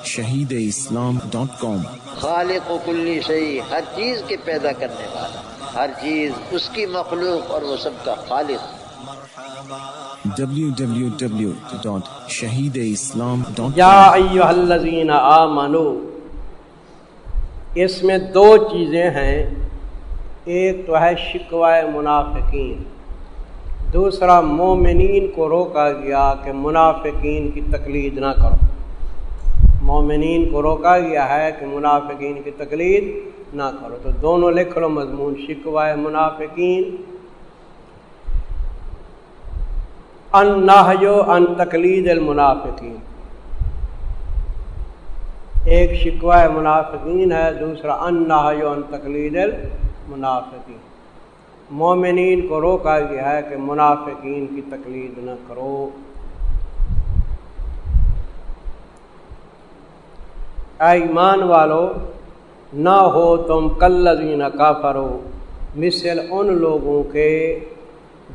www.shahideislam.com خالق و کلی شیء، ہر چیز کے پیدا کرنے والا، ہر چیز اس کی مخلوق اور وہ سب کا خالق۔ www.shahideislam.com یا ایھا الذین آمنو، اس میں دو چیزیں ہیں، ایک تو ہے شکوہ منافقین، دوسرا مومنین کو روکا گیا کہ منافقین کی تقلید نہ کرو۔ مومنین کو روکا گیا ہے کہ منافقین کی تقلید نہ کرو، تو دونوں لکھ لو مضمون، شکوہ منافقین، النہی عن تقلید المنافقین۔ ایک شکوہ منافقین ہے، دوسرا النہی عن تقلید المنافقین۔ مومنین کو روکا گیا ہے کہ منافقین کی تقلید نہ کرو۔ اے ایمان والو، نہ ہو تم کالذین کفروا، مثل ان لوگوں کے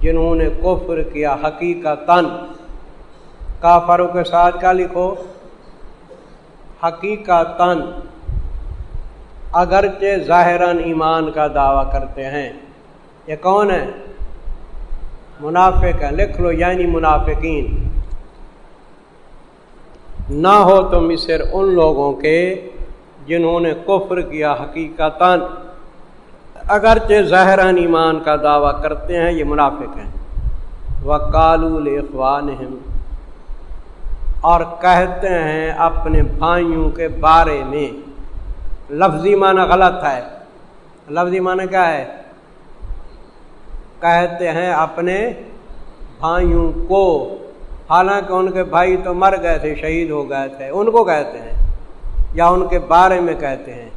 جنہوں نے کفر کیا حقیقتاً۔ کافروں کے ساتھ کیا لکھو؟ حقیقتاً، اگرچہ ظاہراً ایمان کا دعویٰ کرتے ہیں۔ یہ کون ہے؟ منافق ہیں، لکھ لو یعنی منافقین۔ نہ ہو تم مثل ان لوگوں کے جنہوں نے کفر کیا حقیقتاً، اگرچہ ظاہراً ایمان کا دعویٰ کرتے ہیں، یہ منافق ہیں۔ وَقَالُوا لِإِخْوَانِهِمْ، اور کہتے ہیں اپنے بھائیوں کے بارے میں۔ لفظی معنی غلط ہے، لفظی معنی کیا ہے؟ کہتے ہیں اپنے بھائیوں کو، حالانکہ ان کے بھائی تو مر گئے تھے، شہید ہو گئے تھے، ان کو کہتے ہیں، یا ان کے بارے میں کہتے ہیں،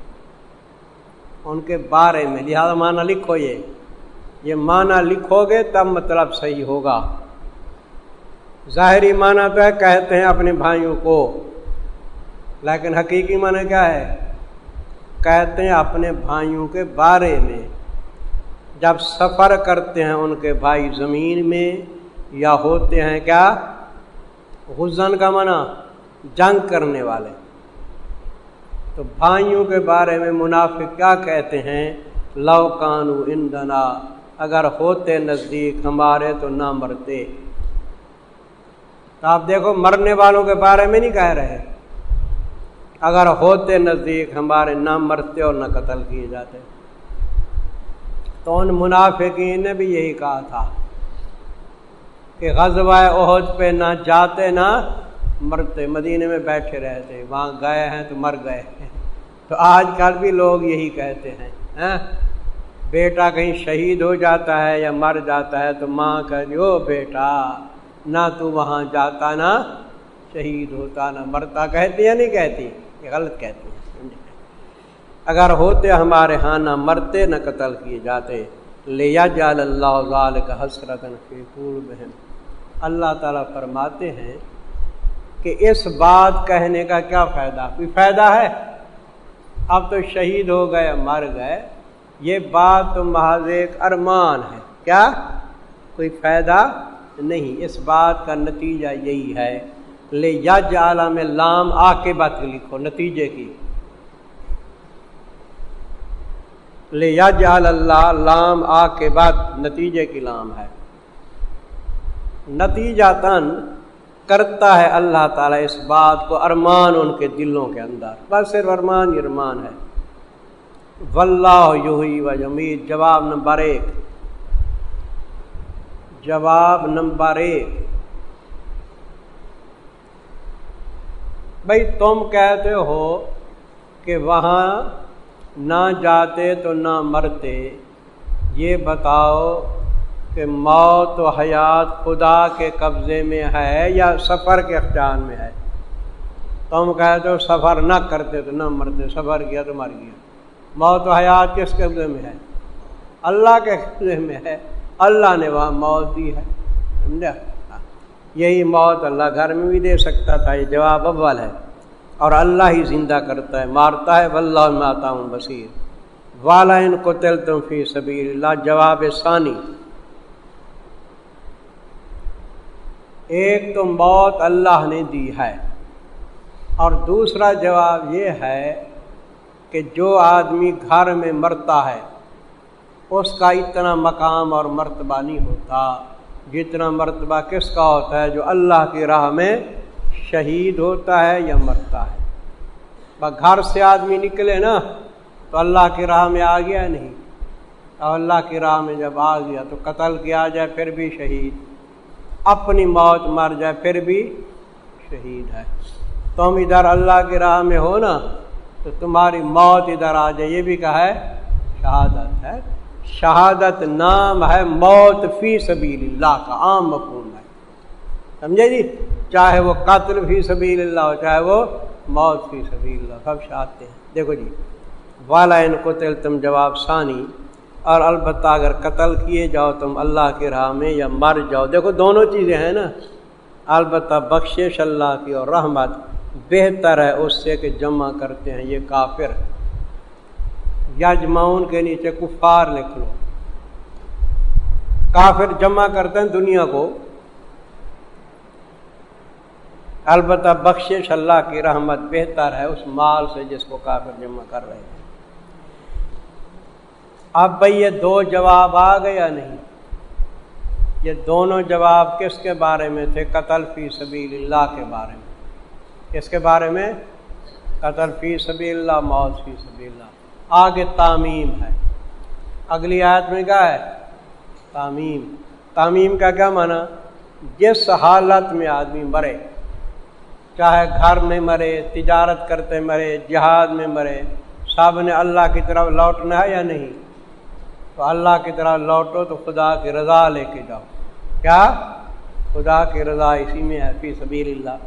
ان کے بارے میں۔ لہذا معنی لکھو، یہ معنی لکھو گے تب مطلب صحیح ہوگا۔ ظاہری معنی تو ہے کہتے ہیں اپنے بھائیوں کو، لیکن حقیقی معنی کیا ہے؟ کہتے ہیں اپنے بھائیوں کے بارے میں جب سفر کرتے ہیں ان کے بھائی زمین میں، یا ہوتے ہیں کیا؟ غزن کا معنی جنگ کرنے والے۔ تو بھائیوں کے بارے میں منافق کیا کہتے ہیں؟ لو کانوا عندنا، اگر ہوتے نزدیک ہمارے تو نہ مرتے۔ تو آپ دیکھو مرنے والوں کے بارے میں نہیں کہہ رہے، اگر ہوتے نزدیک ہمارے نہ مرتے اور نہ قتل کیے جاتے۔ تو ان منافقین نے بھی یہی کہا تھا کہ غزوہ احد پہ نہ جاتے نہ مرتے، مدینے میں بیٹھے رہتے، وہاں گئے ہیں تو مر گئے۔ تو آج کل بھی لوگ یہی کہتے ہیں، بیٹا کہیں شہید ہو جاتا ہے یا مر جاتا ہے تو ماں کہتی او بیٹا نہ تو وہاں جاتا نہ شہید ہوتا نہ مرتا، کہتی یا نہیں کہتی؟ یہ غلط کہتی ہیں۔ اگر ہوتے ہمارے ہاں نہ مرتے نہ قتل کیے جاتے۔ لِيَجْعَلَ اللَّهُ ذَلِكَ حَسْرَةً فِي قُلُوبِهِمْ، اللہ تعالیٰ فرماتے ہیں کہ اس بات کہنے کا کیا فائدہ؟ کوئی فائدہ ہے؟ اب تو شہید ہو گئے، مر گئے، یہ بات تو محض ایک ارمان ہے، کیا کوئی فائدہ نہیں۔ اس بات کا نتیجہ یہی ہے، لِيَجْعَلَ میں لام عاقبت لکھو، نتیجے کی۔ لِيَجْعَلَ اللہ لام عاقبت، نتیجے کی لام ہے۔ نتیجتاً کرتا ہے اللہ تعالیٰ اس بات کو، ارمان ان کے دلوں کے اندر، بس صرف ارمان ہی ارمان ہے۔ واللہ یحیی و یمیت، جواب نمبر 1، جواب نمبر 1۔ بھئی تم کہتے ہو کہ وہاں نہ جاتے تو نہ مرتے، یہ بتاؤ کہ موت و حیات خدا کے قبضے میں ہے یا سفر کے اختیار میں ہے؟ تم کہتے ہو سفر نہ کرتے تو نہ مرتے، سفر کیا تو مر گیا۔ موت و حیات کس قبضے میں ہے؟ اللہ کے قبضے میں ہے، اللہ نے وہاں موت دی ہے، سمجھا؟ یہی موت اللہ گھر میں بھی دے سکتا تھا، یہ جواب اول ہے، اور اللہ ہی زندہ کرتا ہے، مارتا ہے، واللہ بما تعملون بصیر۔ وَلَئِن قُتِلْتُمْ فِي سَبِيلِ اللَّهِ، جواب ثانی۔ ایک تو موت اللہ نے دی ہے، اور دوسرا جواب یہ ہے کہ جو آدمی گھر میں مرتا ہے اس کا اتنا مقام اور مرتبہ نہیں ہوتا جتنا مرتبہ کس کا ہوتا ہے جو اللہ کی راہ میں شہید ہوتا ہے یا مرتا ہے۔ بس گھر سے آدمی نکلے نا تو اللہ کی راہ میں آ گیا نہیں، اور اللہ کی راہ میں جب آ گیا تو قتل کیا جائے پھر بھی شہید، اپنی موت مر جائے پھر بھی شہید ہے۔ تم ادھر اللہ کی راہ میں ہو نا تو تمہاری موت ادھر آ جائے، یہ بھی کہا ہے شہادت ہے۔ شہادت نام ہے موت فی سبیل اللہ کا عام مفہوم ہے، سمجھے جی؟ چاہے وہ قتل فی سبیل اللہ ہو چاہے وہ موت فی سبیل اللہ، سب شہادتیں ہیں۔ دیکھو جی، والا ان قتل تم جواب ثانی، اور البتہ اگر قتل کیے جاؤ تم اللہ کی راہ میں یا مر جاؤ، دیکھو دونوں چیزیں ہیں نا، البتہ بخشش اللہ کی اور رحمت بہتر ہے اس سے کہ جمع کرتے ہیں یہ کافر۔ یجمعون کے نیچے کفار لکھ لو، کافر جمع کرتے ہیں دنیا کو، البتہ بخشش اللہ کی رحمت بہتر ہے اس مال سے جس کو کافر جمع کر رہے ہیں۔ اب بھئی یہ دو جواب آ گئے یا نہیں؟ یہ دونوں جواب کس کے بارے میں تھے؟ قتل فی سبیل اللہ کے بارے میں۔ کس کے بارے میں؟ قتل فی سبیل اللہ، موت فی سبیل اللہ۔ آگے تعمیم ہے، اگلی آیت میں کیا ہے؟ تعمیم۔ تعمیم کا کیا معنی؟ جس حالت میں آدمی مرے، چاہے گھر میں مرے، تجارت کرتے مرے، جہاد میں مرے، سب نے اللہ کی طرف لوٹنا ہے یا نہیں؟ تو اللہ کی طرف لوٹو تو خدا کی رضا لے کے جاؤ۔ کیا؟ خدا کی رضا اسی میں ہے، فی سبیل اللہ۔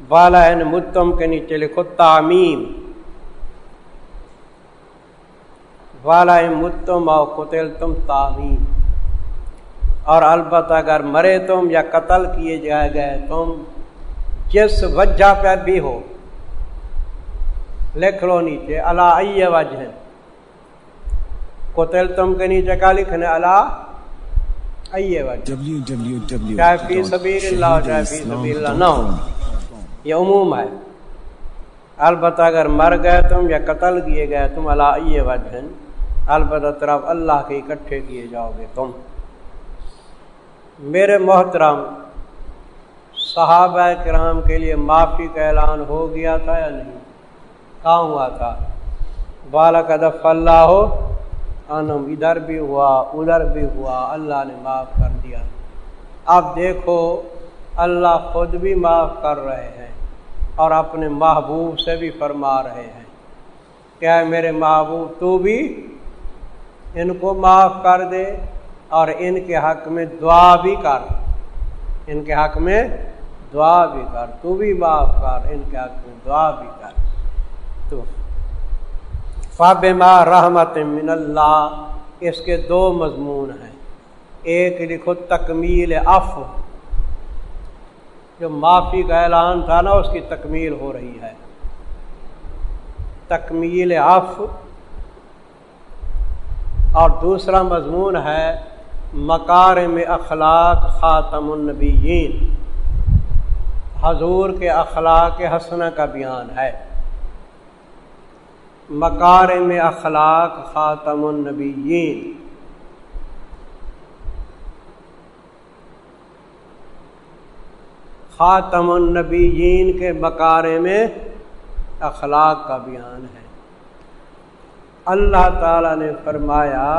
والا ہے متم کے نیچے لکھو تعمیم، والا ہے متم او قتل تم تعمیم، اور البتہ اگر مرے تم یا قتل کیے جائے گئے تم جس وجہ پر بھی ہو، لکھ لو نیچے علی ای وجہ، قتل تم کے نیچے کیا لکھنے؟ علی ای وجہ، چاہے فی سبیل اللہ چاہے فی سبیل اللہ نہ ہو، یہ عموم ہے۔ البتہ اگر مر گئے تم یا قتل کیے گئے تم علی ای وجہ، البتہ طرف اللہ کے اکٹھے کیے جاؤ گے تم۔ میرے محترم، صحابہ کرام کے لیے معافی کا اعلان ہو گیا تھا یا نہیں؟ کہاں ہوا تھا؟ وَلَقَدْ عَفَا اللَّهُ عَنْهُمْ، ادھر بھی ہوا ادھر بھی ہوا، اللہ نے معاف کر دیا۔ اب دیکھو اللہ خود بھی معاف کر رہے ہیں اور اپنے محبوب سے بھی فرما رہے ہیں کہ اے میرے محبوب تو بھی ان کو معاف کر دے اور ان کے حق میں دعا بھی کر، ان کے حق میں دعا بھی کر، تو بھی معاف کر، ان کے حق میں دعا بھی کر۔ تو فَبِمَا رَحْمَةٍ مِّنَ اللَّهِ، اس کے دو مضمون ہیں، ایک لکھو تکمیل عفو، جو معافی کا اعلان تھا نا اس کی تکمیل ہو رہی ہے، تکمیل عفو، اور دوسرا مضمون ہے مکارم اخلاق خاتم النبیین، حضور کے اخلاق حسنہ کا بیان ہے۔ مکارم اخلاق خاتم النبیین، خاتم النبیین کے مکارم اخلاق کا بیان ہے۔ اللہ تعالیٰ نے فرمایا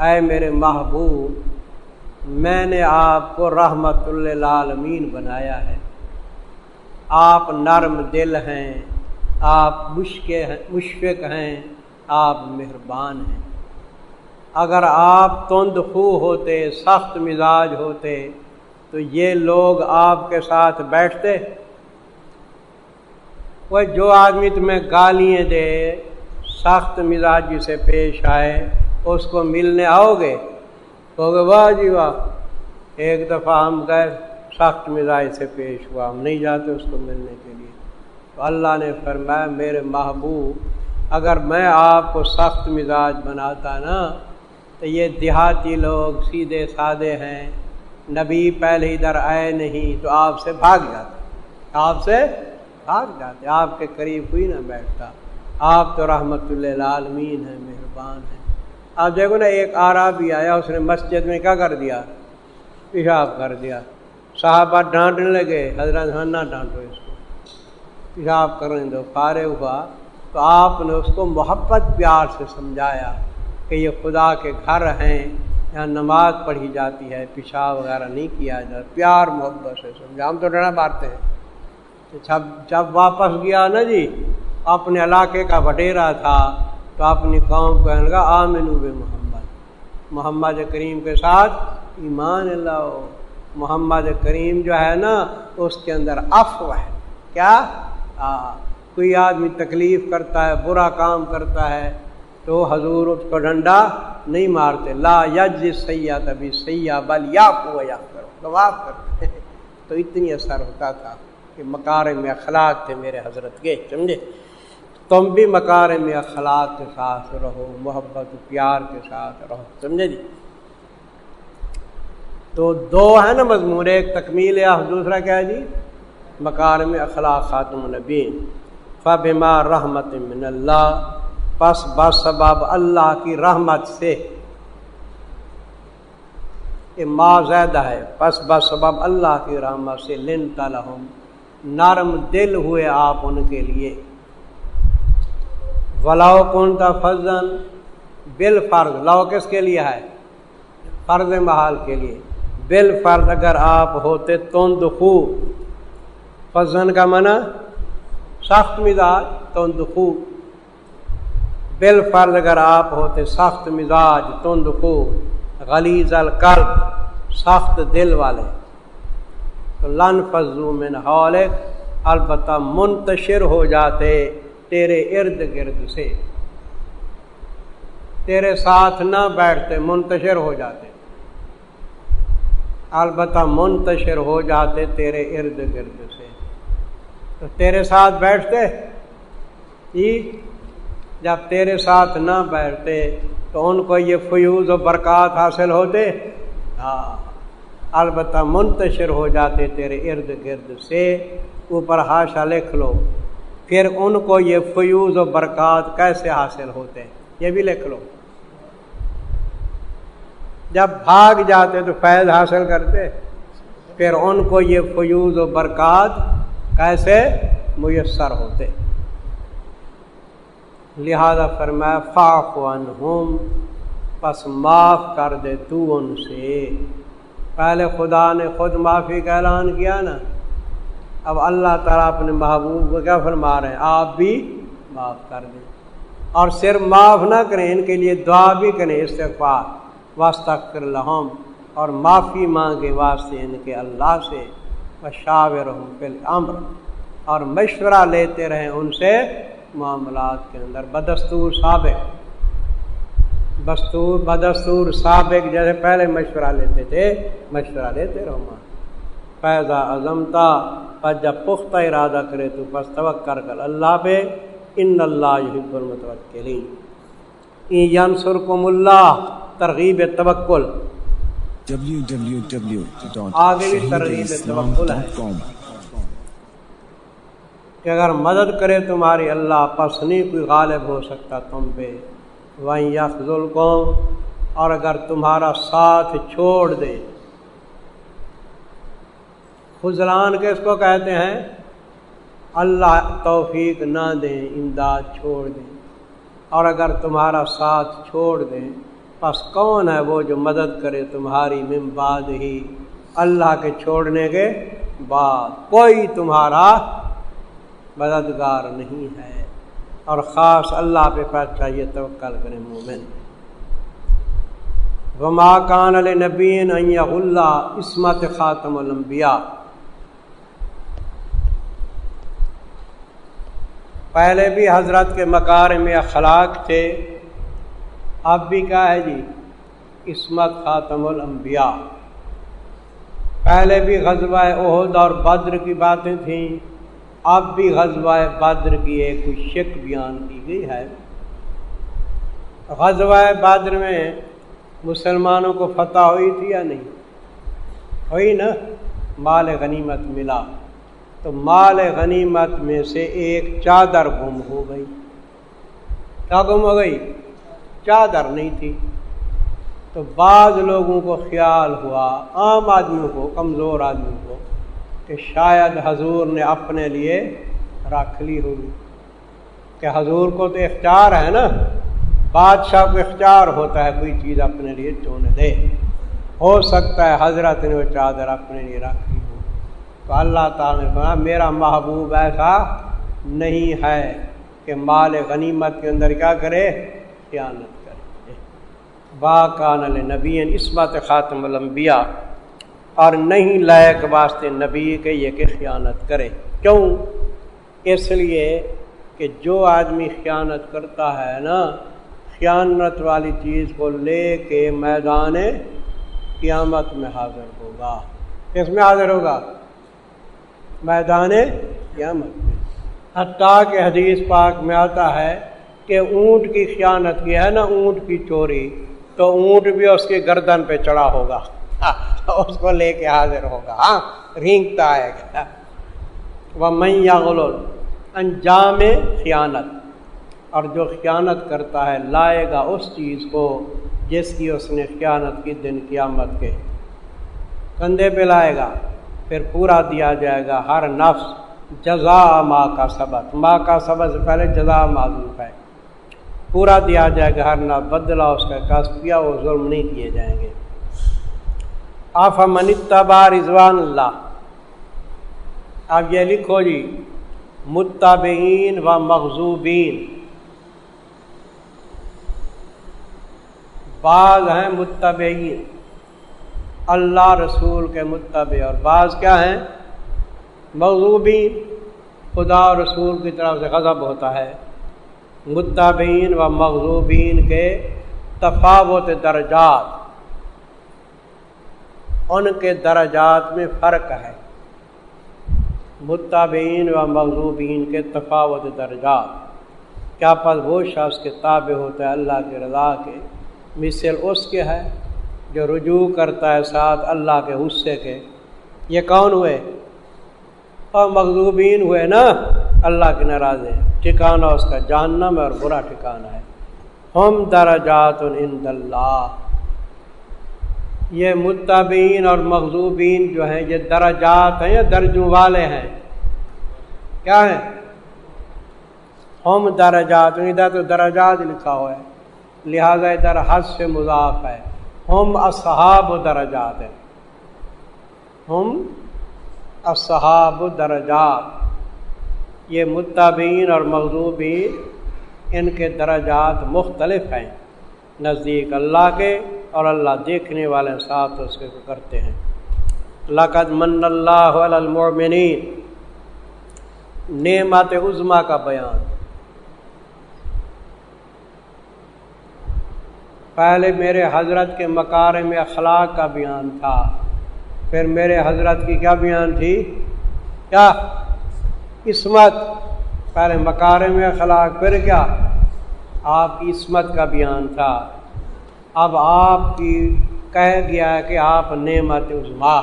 اے میرے محبوب میں نے آپ کو رحمت للعالمین بنایا ہے، آپ نرم دل ہیں، آپ مشفق ہیں، آپ مہربان ہیں۔ اگر آپ تند خو ہوتے، سخت مزاج ہوتے تو یہ لوگ آپ کے ساتھ بیٹھتے؟ وہ جو آدمی تمہیں گالیاں دے، سخت مزاجی سے پیش آئے، اس کو ملنے آؤ گے تو گے واہ جی واہ، ایک دفعہ ہم گئے سخت مزاج سے پیش ہوا، ہم نہیں جاتے اس کو ملنے کے لیے۔ تو اللہ نے فرمایا میرے محبوب اگر میں آپ کو سخت مزاج بناتا نا تو یہ دیہاتی لوگ سیدھے سادے ہیں، نبی پہلے ادھر آئے نہیں تو آپ سے بھاگ جاتے، آپ سے بھاگ جاتے، آپ کے قریب کوئی نہ بیٹھتا، آپ تو رحمت للعالمین ہیں، مہربان ہیں۔ آپ دیکھو نا، ایک اعرابی آیا، اس نے مسجد میں کیا کر دیا؟ پیشاب کر دیا۔ صحابہ ڈانٹنے لگے، حضرت نہ ڈانٹو اس کو، پیشاب کرنے دو۔ فارغ ہوا تو آپ نے اس کو محبت پیار سے سمجھایا کہ یہ خدا کے گھر ہیں، یہاں نماز پڑھی جاتی ہے، پیشاب وغیرہ نہیں کیا جاتا، پیار محبت سے سمجھا۔ ہم تو ڈرنا مارتے ہیں۔ جب واپس گیا نا جی، اپنے علاقے کا وڈیرا تھا، تو اپنی قوم کو کہنے لگا آمنو بمحمد، محمد کریم کے ساتھ ایمان لاؤ۔ محمد کریم جو ہے نا، اس کے اندر عفو ہے۔ کیا؟ کوئی آدمی تکلیف کرتا ہے، برا کام کرتا ہے، تو حضور اس کو ڈنڈا نہیں مارتے، لا یجزی السیئۃ بالسیئۃ بل یعفو ویغفر، تو معاف کرتے ہیں۔ تو اتنی اثر ہوتا تھا کہ مکارم اخلاق تھے میرے حضرت کے، سمجھے؟ تم بھی مکارم اخلاق کے ساتھ رہو، محبت پیار کے ساتھ رہو، سمجھے جی؟ تو دو ہے نا مضمون، ایک تکمیل ہے، دوسرا کیا ہے جی؟ مکارم اخلاق خاتم النبیین۔ فبما رحمت من اللہ، پس بسبب اللہ کی رحمت سے، یہ ما زیادہ ہے، پس بسبب اللہ کی رحمت سے، لنت لہم، نرم دل ہوئے آپ ان کے لیے۔ وَلَوْ كُنْتَ فَظًّا بالفرض، لو کس کے لیے ہے؟ فرض محال کے لیے۔ بالفرض اگر آپ ہوتے تندخو، فضن کا معنی سخت مزاج، تندخو، بالفرض اگر آپ ہوتے سخت مزاج، تندخو، غلیظ القلب، سخت دل والے، تو لانفضوا من حولک، البتہ منتشر ہو جاتے تیرے ارد گرد سے، تیرے ساتھ نہ بیٹھتے، منتشر ہو جاتے، البتہ منتشر ہو جاتے تیرے ارد گرد سے۔ تو تیرے ساتھ بیٹھتے ہی، جب تیرے ساتھ نہ بیٹھتے تو ان کو یہ فیوز و برکات حاصل ہوتے، البتہ منتشر ہو جاتے تیرے ارد گرد سے۔ اوپر حاشا لکھ لو، پھر ان کو یہ فیوز و برکات کیسے حاصل ہوتے، یہ بھی لکھ لو۔ جب بھاگ جاتے تو فیض حاصل کرتے، پھر ان کو یہ فیوز و برکات کیسے میسر ہوتے۔ لہذا فرمایا فاعف عنہم، پس معاف کر دے تو ان سے۔ پہلے خدا نے خود معافی کا اعلان کیا نا، اب اللہ تعالیٰ اپنے محبوب کو کیا فرما رہے ہیں؟ آپ بھی معاف کر دیں، اور صرف معاف نہ کریں، ان کے لیے دعا بھی کریں، استغفار، واستغفر لہم، اور معافی مانگے واسطے ان کے اللہ سے، وشاورہم فی الامر، اور مشورہ لیتے رہیں ان سے معاملات کے اندر، بدستور سابق جیسے پہلے مشورہ لیتے تھے، مشورہ لیتے رہو۔ فیضا عزمتا، پس جب پختہ ارادہ کرے تو پس توکل کر اللہ پہ، ان اللہ یحب المتوکلین۔ ان ینصرکم اللہ، ترغیب توکل، آگے بھی ترغیب توکل ہے کہ اگر مدد کرے تمہاری اللہ، پس نہیں کوئی غالب ہو سکتا تم پہ۔ وَإِن يَخْذُلْكُمْ، اور اگر تمہارا ساتھ چھوڑ دے۔ خذلان کس کو کہتے ہیں؟ اللہ توفیق نہ دیں، امداد چھوڑ دیں، اور اگر تمہارا ساتھ چھوڑ دیں، پس کون ہے وہ جو مدد کرے تمہاری من بعد ہی، اللہ کے چھوڑنے کے بعد کوئی تمہارا مددگار نہیں ہے۔ اور خاص اللہ پہ پر چاہیے توکل کریں مومن۔ وما کان لنبی ان یغل، عصمت خاتم الانبیاء۔ پہلے بھی حضرت کے مکارم اخلاق تھے، اب بھی کیا ہے جی؟ عصمت خاتم الانبیاء۔ پہلے بھی غزوہ احد اور بدر کی باتیں تھیں، اب بھی غزوہ بدر کی ایک شک بیان کی گئی ہے۔ غزوہ بدر میں مسلمانوں کو فتح ہوئی تھی یا نہیں ہوئی؟ نا، مال غنیمت ملا، تو مال غنیمت میں سے ایک چادر گم ہو گئی. کیا گم ہو گئی؟ چادر نہیں تھی. تو بعض لوگوں کو خیال ہوا، عام آدمیوں کو، کمزور آدمیوں کو، کہ شاید حضور نے اپنے لیے رکھ لی ہوگی. کہ حضور کو تو اختیار ہے نا، بادشاہ کو اختیار ہوتا ہے کوئی چیز اپنے لیے چن دے. ہو سکتا ہے حضرت نے وہ چادر اپنے لیے رکھ لی ہو. تو اللہ تعالیٰ نے کہا میرا محبوب ایسا نہیں ہے کہ مال غنیمت کے اندر کیا کرے؟ خیانت کرے. باکان لنبی عصمت خاتم الانبیاء، اور نہیں لائق واسطے نبی کے یہ کہ خیانت کرے. کیوں؟ اس لیے کہ جو آدمی خیانت کرتا ہے نا، خیانت والی چیز کو لے کے میدان قیامت میں حاضر ہوگا. کس میں حاضر ہوگا؟ میدان قیامت میں. حتیٰ کہ حدیث پاک میں آتا ہے کہ اونٹ کی خیانت کی ہے نا، اونٹ کی چوری، تو اونٹ بھی اس کی گردن پہ چڑھا ہوگا، اس کو لے کے حاضر ہوگا. ہاں، رینگتا ہے. وَمَن يَغْلُلْ، انجام خیانت، اور جو خیانت کرتا ہے لائے گا اس چیز کو جس کی اس نے خیانت کی دن قیامت کے. کندھے پہ لائے گا، پھر پورا دیا جائے گا ہر نفس جزا ما کا سبت. ما کا سبت سے پہلے جزا معذوف ہے. پورا دیا جائے گا ہر نفس، بدلہ اس کا کسب کیا، وہ ظلم نہیں کیے جائیں گے. افمن اتبع رضوان اللہ، اب یہ لکھو جی، متبعین و مغضوبین. بعض ہیں متبعین، اللہ رسول کے متبع، اور بعض کیا ہیں؟ مغضوبین، خدا اور رسول کی طرف سے غضب ہوتا ہے. متبعین و مغضوبین کے تفاوت درجات، ان کے درجات میں فرق ہے. متبعین و مغضوبین کے تفاوت درجات. کیا پس وہ شخص کے تابع ہوتا ہے اللہ کی رضا کے، مثل اس کے ہے جو رجوع کرتا ہے ساتھ اللہ کے غصے کے. یہ کون ہوئے؟ اور مغضوبین ہوئے نا، اللہ کے ناراضے. ٹھکانہ اس کا جہنم ہے اور برا ٹھکانہ ہے. ہم درجات عند اللہ، یہ متبعین اور مغضوبین جو ہیں یہ درجات ہیں یا درجوں والے ہیں؟ کیا ہیں؟ ہم درجات، ادھر تو درجات لکھا ہوا ہے لہذا ادھر حذف سے مضاف ہے. ہم اصحاب درجات ہیں، ہم اصحاب درجات. یہ متبعین اور مغضوبین ان کے درجات مختلف ہیں نزدیک اللہ کے، اور اللہ دیکھنے والے ساتھ اس کے کرتے ہیں. لقد من اللہ علی المؤمنین، نعمت عظمیٰ کا بیان. پہلے میرے حضرت کے مکارم اخلاق کا بیان تھا، پھر میرے حضرت کی کیا بیان تھی؟ کیا؟ عصمت. پہلے مکارم اخلاق، پھر کیا؟ آپ کی عصمت کا بیان تھا. اب آپ کی کہہ گیا ہے کہ آپ نعمت عظمیٰ،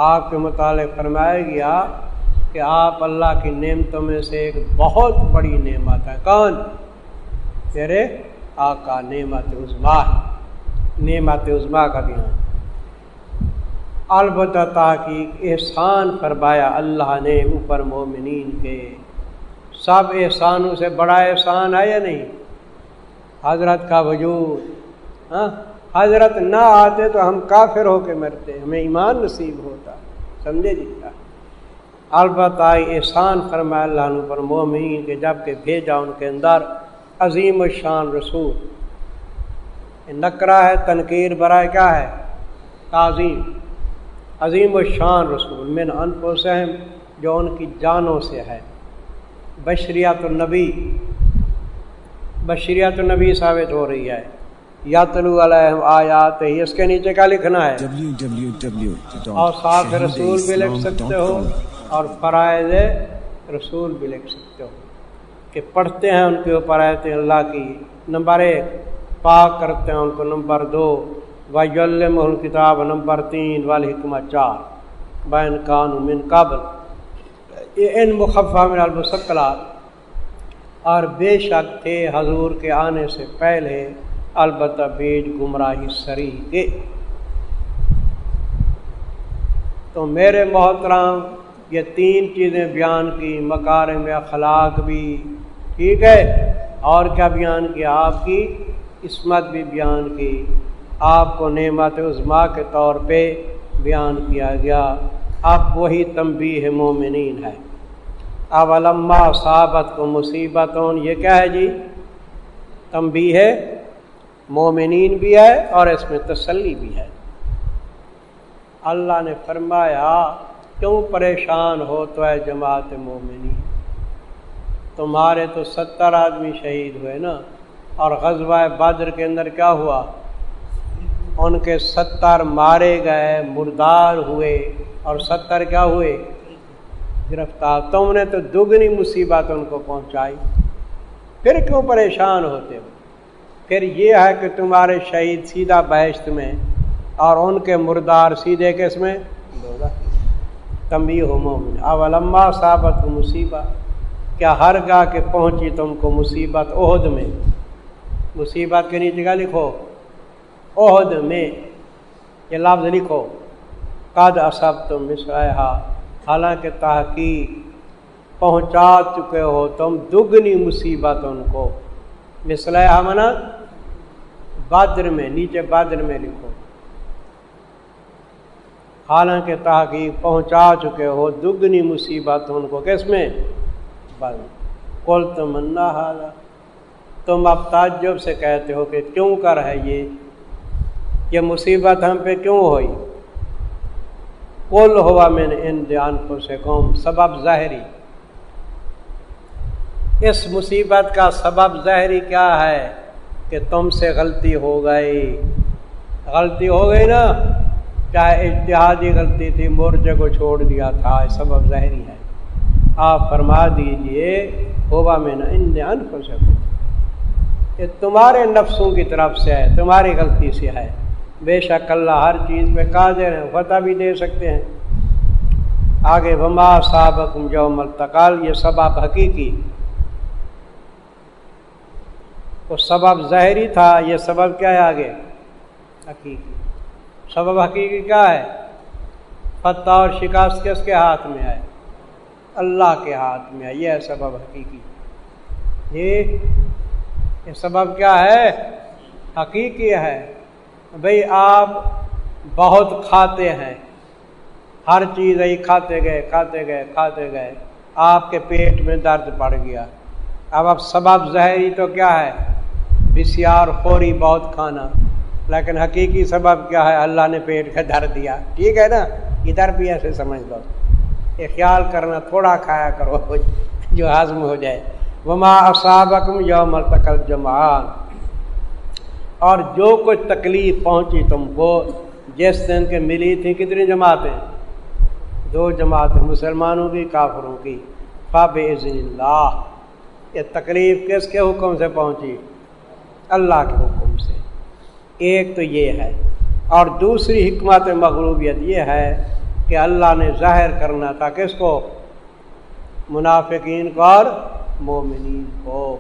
آپ کے متعلق فرمایا گیا کہ آپ اللہ کی نعمتوں میں سے ایک بہت بڑی نعمت ہے. کون؟ تیرے آقا. نعمت عظمیٰ، نعمت عظمیٰ کا بیان. البتہ تحقیق احسان فرمایا اللہ نے اوپر مومنین کے. سب احسانوں سے بڑا احسان ہے یا نہیں؟ حضرت کا وجود. حضرت نہ آتے تو ہم کافر ہو کے مرتے، ہمیں ایمان نصیب ہوتا. سمجھے جی؟ البتہ احسان فرمایا اللہ نے اوپر مومنین کے جب کہ بھیجا ان کے اندر عظیم الشان رسول. نکرہ ہے تنکیر برائے کیا ہے؟ تعظیم. عظیم الشان رسول من انفسہم، جو ان کی جانوں سے ہے. بشریت النبی، بشریت النبی ثابت ہو رہی ہے. یتلو علیہم آیات ہی، اس کے نیچے کیا لکھنا ہے؟ اور ساتھ رسول بھی لکھ سکتے ہو اور فرائض رسول بھی لکھ سکتے ہو کہ پڑھتے ہیں ان کے اوپر آیت اللہ کی. نمبر 1 پاک کرتے ہیں ان کو. نمبر 2 وَيُعَلِّمُهُ الْكِتَابَ. نمبر 3 وَالْحِکْمَةَ. 4 بَإِنْ كَانُوا مِنْ قَبْلُ یہ ان مخفف من المثقلات، اور بے شک تھے حضور کے آنے سے پہلے البتہ بیج گمراہی صریح کے۔ تو میرے محترم یہ تین چیزیں بیان کی، مکارم اخلاق بھی، ٹھیک ہے، اور کیا بیان کیا؟ آپ کی عصمت بھی بیان کی، آپ کو نعمت عظمیٰ کے طور پہ بیان کیا گیا۔ اب وہی تنبیہ مومنین ہے۔ اولما صابت کو مصیبتوں، یہ کیا ہے جی؟ تنبیہ مومنین بھی ہے اور اس میں تسلی بھی ہے۔ اللہ نے فرمایا کیوں پریشان ہو تو اے جماعت مومنین، تمہارے تو 70 آدمی شہید ہوئے نا، اور غزوہ بدر کے اندر کیا ہوا؟ ان کے 70 مارے گئے، مردار ہوئے، اور 70 کیا ہوئے؟ گرفتار۔ تم نے تو دگنی مصیبت ان کو پہنچائی، پھر کیوں پریشان ہوتے ہو؟ پھر یہ ہے کہ تمہارے شہید سیدھا بہشت میں اور ان کے مردار سیدھے کس میں؟ تنبیہ مومن۔ اولما صابت مصیبت، کیا ہرگاہ کے پہنچی تم کو مصیبت احد میں؟ مصیبت کے نیچے کیا لکھو؟ احد میں، یہ لفظ لکھو قد اصبتم مثلہا، حالانکہ تحقیق پہنچا چکے ہو تم دگنی مصیبت ان کو۔ مثلہا منا بدر میں، نیچے بدر میں لکھو، حالانکہ تحقیق پہنچا چکے ہو دگنی مصیبت ان کو، کس میں؟ بدر۔ قل تمنا ھذا، تم اب تعجب سے کہتے ہو کہ کیوں کر ہے یہ مصیبت ہم پہ کیوں ہوئی؟ قل ہوا من عند انفسکم، سبب ظاہری، اس مصیبت کا سبب ظاہری کیا ہے؟ کہ تم سے غلطی ہو گئی، غلطی ہو گئی نا، چاہے اجتہادی غلطی تھی، مورچے کو چھوڑ دیا تھا، سبب ظاہری ہے۔ آپ فرما دیجئے ہوا من عند انفسکم، یہ تمہارے نفسوں کی طرف سے ہے، تمہاری غلطی سے ہے۔ بے شک اللہ ہر چیز پہ قادر ہے، فتح بھی دے سکتے ہیں۔ آگے وما اصابکم یوم التقا، یہ سبب حقیقی، وہ سبب ظاہری تھا، یہ سبب کیا ہے آگے؟ حقیقی۔ سبب حقیقی کیا ہے؟ فتح اور شکست کس کے ہاتھ میں ہے؟ اللہ کے ہاتھ میں ہے، یہ ہے سبب حقیقی۔ یہ سبب کیا ہے؟ حقیقی ہے۔ بھئی آپ بہت کھاتے ہیں، ہر چیز ہی کھاتے گئے، آپ کے پیٹ میں درد پڑ گیا۔ اب سبب ظاہری تو کیا ہے؟ بسیار خوری، بہت کھانا، لیکن حقیقی سبب کیا ہے؟ اللہ نے پیٹ کا درد دیا، ٹھیک ہے نا؟ ادھر بھی ایسے سمجھ لو، یہ خیال کرنا تھوڑا کھایا کرو جو ہضم ہو جائے۔ وما اصابکم یوم التقى الجمعان، اور جو کچھ تکلیف پہنچی تم کو جس دن کے ملی تھی، کتنی جماعتیں؟ 2 جماعتیں، مسلمانوں کی، کافروں کی۔ فبإذن اللہ، یہ تکلیف کس کے حکم سے پہنچی؟ اللہ کے حکم سے۔ ایک تو یہ ہے، اور دوسری حکمت مغلوبیت یہ ہے کہ اللہ نے ظاہر کرنا تھا کس کو؟ منافقین کو اور مومنین کو۔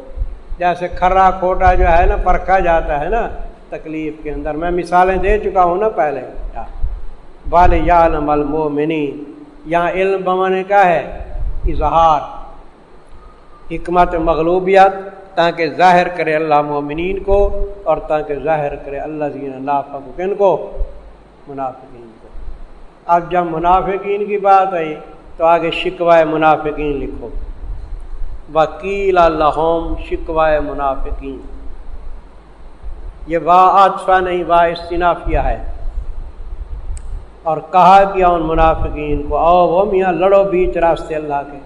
جیسے کھرا کھوٹا جو ہے نا پرکھا جاتا ہے نا تکلیف کے اندر، میں مثالیں دے چکا ہوں نا پہلے۔ وَلِيَعْلَمَ الْمُؤْمِنِينَ، یہاں علم بمانے کا ہے اظہار، حکمت مغلوبیت، تاکہ ظاہر کرے اللہ مومنین کو، اور تاکہ ظاہر کرے اللہ الذین نافقوا، کن کو؟ منافقین کو۔ اب جب منافقین کی بات آئی تو آگے شکوہ منافقین لکھو، وَقِيلَ لَهُمْ شکوہ منافقین، یہ وا عاطفہ نہیں، وا استنافیہ ہے، اور کہا کیا ان منافقین کو، آؤ وہ میاں لڑو بیچ راستے اللہ کے۔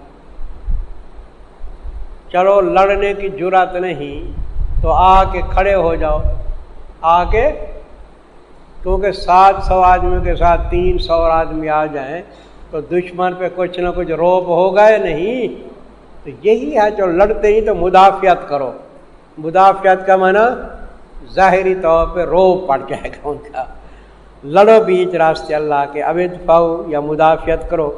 چلو لڑنے کی جرات نہیں تو آ کے کھڑے ہو جاؤ، آ کے، کیونکہ 700 آدمیوں کے ساتھ 300 آدمی آ جائیں تو دشمن پہ کچھ نہ کچھ روب ہوگا یا نہیں؟ تو یہی ہے، جو لڑتے ہی تو مدافعت کرو۔ مدافعت کا معنی ظاہری طور پہ روب پڑ جائے گا ان کا۔ لڑو بیچ راستے اللہ کے، اب ادفعوا، یا مدافعت کرو،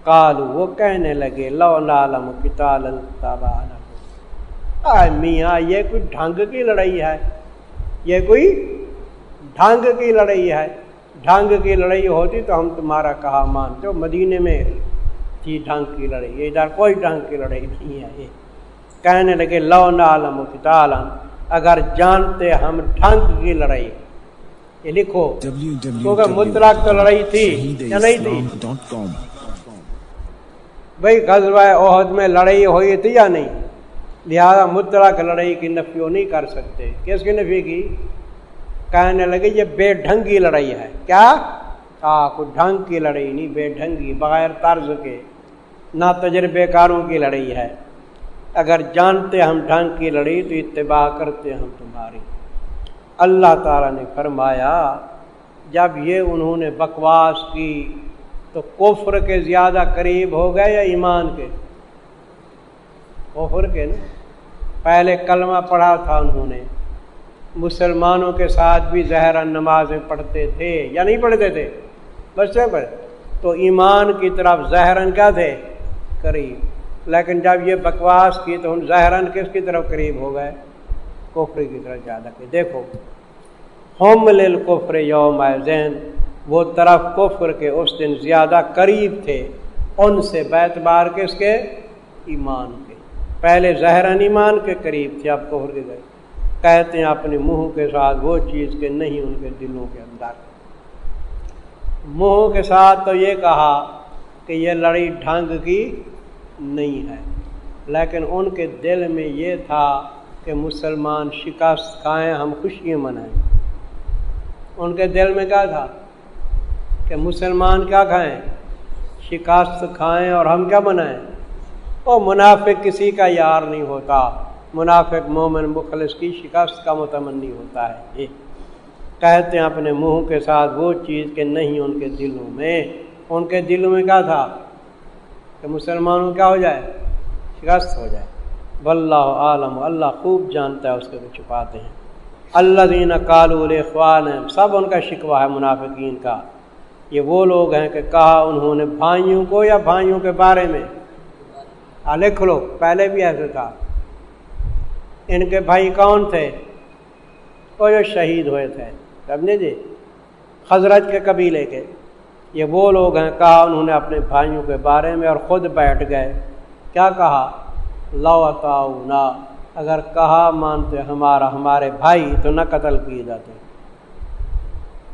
قالو وہ کہنے لگے لو نعلم قتالا تبعناکم، اے میاں یہ کوئی ڈھنگ کی لڑائی ہے، یہ کوئی ڈھنگ کی لڑائی ہے، ڈھنگ کی لڑائی ہوتی تو ہم تمہارا کہا مانتے ہو۔ مدینے میں تھی ڈھنگ کی لڑائی، ادھر کوئی ڈھنگ کی لڑائی نہیں ہے۔ یہ کہنے لگے لو نعلم قتالا، اگر جانتے ہم ڈھنگ کی لڑائی، یہ لکھو کیونکہ مطلق تو لڑائی تھی یا نہیں تھی؟ بھئی غزوہ احد میں لڑائی ہوئی تھی یا نہیں؟ لہذا مطلق لڑائی کی نفی نہیں کر سکتے۔ کس کی نفی کی؟ کہنے لگے یہ بے ڈھنگی لڑائی ہے۔ کیا؟ کوئی ڈھنگ کی لڑائی نہیں، بے ڈھنگی، بغیر طرز کے، نہ تجربے کاروں کی لڑائی ہے۔ اگر جانتے ہم ڈھنگ کی لڑائی تو اتباع کرتے ہم تمہاری۔ اللہ تعالیٰ نے فرمایا جب یہ انہوں نے بکواس کی تو کفر کے زیادہ قریب ہو گئے یا ایمان کے؟ کفر کے نا، پہلے کلمہ پڑھا تھا انہوں نے، مسلمانوں کے ساتھ بھی ظاہراً نمازیں پڑھتے تھے یا نہیں پڑھتے تھے؟ بچے پر تو ایمان کی طرف ظاہراً کیا تھے؟ قریب۔ لیکن جب یہ بکواس کی تو ہم ظاہراً کس کی طرف قریب ہو گئے؟ کفر کی طرف زیادہ کہ دیکھو ہم للکفر یومئذ، وہ طرف کفر کے اس دن زیادہ قریب تھے ان سے بیعتبار کس کے؟ ایمان کے۔ پہلے ظاہراً ایمان کے قریب تھے، اب کفر کے قریب۔ کہتے ہیں اپنے منہ کے ساتھ وہ چیز کہ نہیں ان کے دلوں کے اندر۔ منہ کے ساتھ تو یہ کہا کہ یہ لڑائی ڈھنگ کی نہیں ہے، لیکن ان کے دل میں یہ تھا کہ مسلمان شکست کھائیں ہم خوشیاں منائیں۔ ان کے دل میں کیا تھا کہ مسلمان کیا کھائیں؟ شکست کھائیں اور ہم کیا منائیں؟ اور منافق کسی کا یار نہیں ہوتا، منافق مومن مخلص کی شکست کا متمنی ہوتا ہے۔ یہ کہتے ہیں اپنے منہ کے ساتھ وہ چیز کہ نہیں ان کے دلوں میں۔ ان کے دلوں میں کیا تھا کہ مسلمانوں کیا ہو جائے؟ شکست ہو جائے۔ واللہ عالم، اللہ خوب جانتا ہے اس کے وہ چھپاتے ہیں۔ الذین قالوا لاخوانہم، سب ان کا شکوہ ہے منافقین کا۔ یہ وہ لوگ ہیں کہ کہا انہوں نے بھائیوں کو یا بھائیوں کے بارے میں، لکھ لو پہلے بھی ایسے تھا۔ ان کے بھائی کون تھے؟ وہ جو شہید ہوئے تھے، سمجھے جی، خزرج کے قبیلے کے۔ یہ وہ لوگ ہیں کہا انہوں نے اپنے بھائیوں کے بارے میں اور خود بیٹھ گئے۔ کیا کہا؟ لو اطاعونا، اگر کہا مانتے ہمارا، ہمارے بھائی تو نہ قتل کیے جاتے،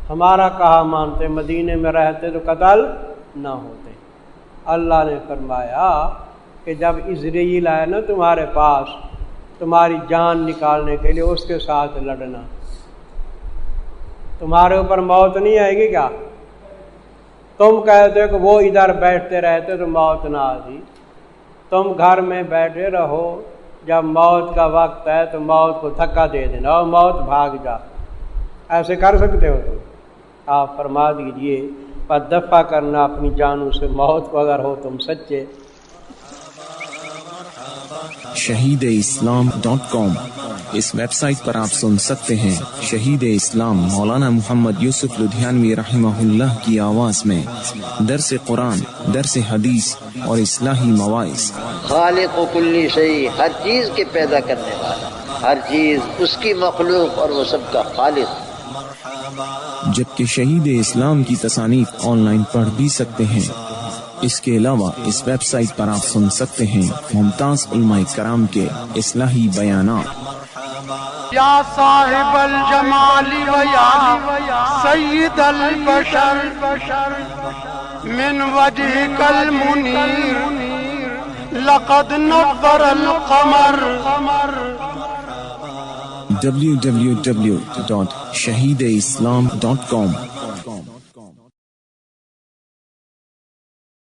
ہمارا کہا مانتے مدینے میں رہتے تو قتل نہ ہوتے۔ اللہ نے فرمایا کہ جب اسرائیل آئے نا تمہارے پاس تمہاری جان نکالنے کے لیے، اس کے ساتھ لڑنا، تمہارے اوپر موت نہیں آئے گی کیا؟ تم کہتے کہ وہ ادھر بیٹھتے رہتے تو موت نہ آتی، تم گھر میں بیٹھے رہو، جب موت کا وقت ہے تو موت کو دھکا دے دینا اور موت بھاگ جا۔ ایسے کر سکتے ہو تم؟ آپ فرما دیجئے پر دفع کرنا اپنی جانوں سے موت کو اگر ہو تم سچے۔ shahideislam.com، اس ویب سائٹ پر آپ سن سکتے ہیں شہید اسلام مولانا محمد یوسف لدھیانوی رحمہ اللہ کی آواز میں درس قرآن، درس حدیث اور اصلاحی مواعظ۔ خالق و کلی شیء، ہر چیز کے پیدا کرنے والا، ہر چیز اس کی مخلوق اور وہ سب کا خالق۔ جبکہ شہید اسلام کی تصانیف آن لائن پڑھ بھی سکتے ہیں۔ اس کے علاوہ اس ویب سائٹ پر آپ سن سکتے ہیں ممتاز علماء کرام کے اصلاحی بیانات۔ یا صاحب الجمال و یا سید البشر من وجهك المنیر لقد نور القمر۔ www.shahideislam.com